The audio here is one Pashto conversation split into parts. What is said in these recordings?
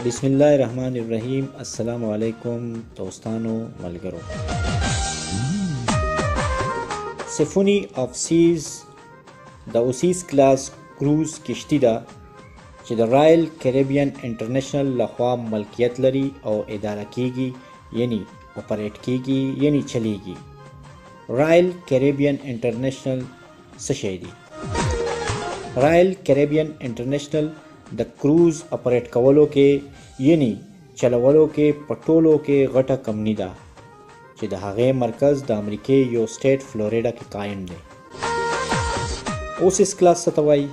बिस्मिल्लाहिर्रहमानिर्रहीम। अस्सलाम वालेकुम दोस्तानो मलगरो। Symphony of seas د اوسیس کلاس کروز کشتی ده چې د رایل کریبین انټرنیشنل لخوا ملکیت لري او اداره کیږي یعنی اپریټ کیږي یعنی چلیږي. رایل کریبین انټرنیشنل څه شی دی؟ رایل کریبین انټرنیشنل د کروز اپریټ کولو کې یعنی چلولو کې پټولو کې غټه کمپنی ده چې د هغې مرکز د امریکې یو سټیټ فلوریډا کې قایم دی. اوسیس کلاس څه ته وایي؟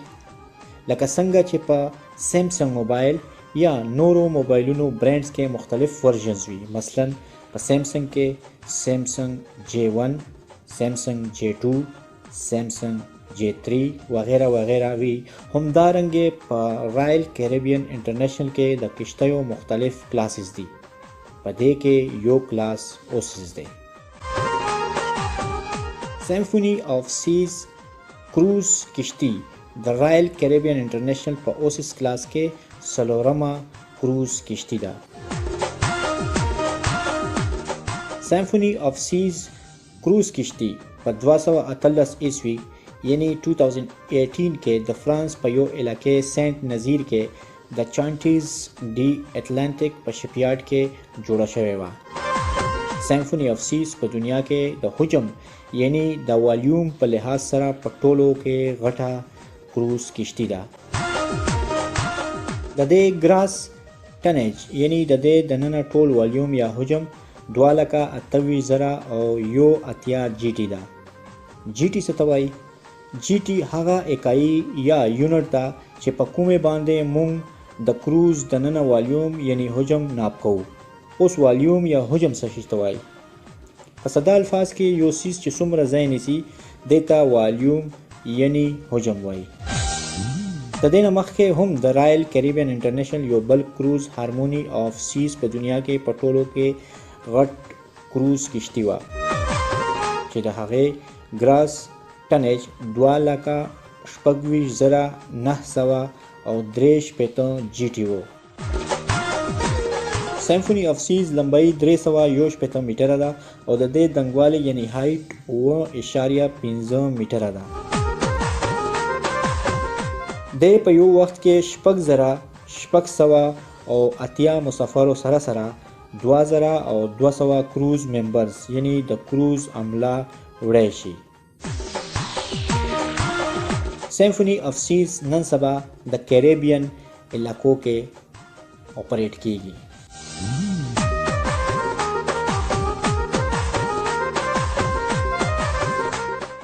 لکه څنګه چې په سیمسنګ موبایل یا نورو موبایلونو برانډز کې مختلف ورژنز وي، مثلا په سیمسنګ کې سیمسنګ J1، سیمسنګ J2، سیمسنګ J3 وغیرہ وغیرہ وی، همدارنګه په رایل کریبین انټرنیشنل کې د کشتیو مختلف کلاسز دي. په دې کې یو کلاس اوسیس دی. سیمفونی آف سیز کروز کشتی د رایل کریبین انټرنیشنل په اوسیس کلاس کې څلورمه کروز کشتی ده. سیمفونی آف سیز کروز کشتی په 218 عیسوي یعنی 2018 کې د فرانس په یو علاقې سینټ نظیر کې د چانټیز ډی اټلانټیک په شپیارډ کې جوړه شوې وه. سیمفونی آف سیز په دنیا کې د حجم یعنی د والیوم په لحاظ سره په ټولو کې غټه کروز کشتی ده. د دې ګراس ټنیج یعنی د دې دننه ټول والیوم یا حجم 2,28,000 او 1.8 جی ټي ده. جی ټي څه ته وایي؟ جی ټي هغه اکایي یا یونټ ده چې په کومې باندې مونږ د کروز دننه والیوم یعنی حجم ناپ کوو. اوس والیوم یا حجم څه شي ته وایي؟ په ساده الفاظ کې یو څیز چې څومره ځای نیسي دې ته والیوم یعنی حجم وایي. د دې نه مخکې هم د رایل کریبین انټرنیشنل یو بل کروز هارمونی آف سیز په دنیا کې په ټولو کې غټ کروز کشتی وه چې د هغې ګراس ټنیج 2,26,963 جی ټي وو. سیمفونی آف سیز لمبایي 361 میټره ده او د دې دنګوالی یعنی هایټ 9.15 میټره ده. دی په یو وخت کې 6,680 مسافرو سره سره 2,200 کروز ممبرز یعنی د کروز عمله وړی شي. سیمفونی آف سیز نن سبا د کریبین علاقو کې اپریټ کیږي.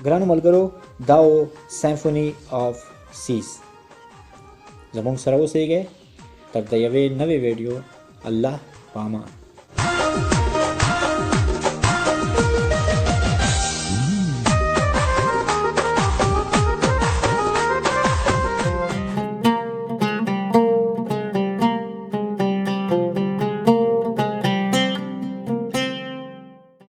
ګرانو ملګرو، دا و سیمفونی آف سیز. زموږ سره اوسئ تر د یوې نوې ویډیو. الله پامان.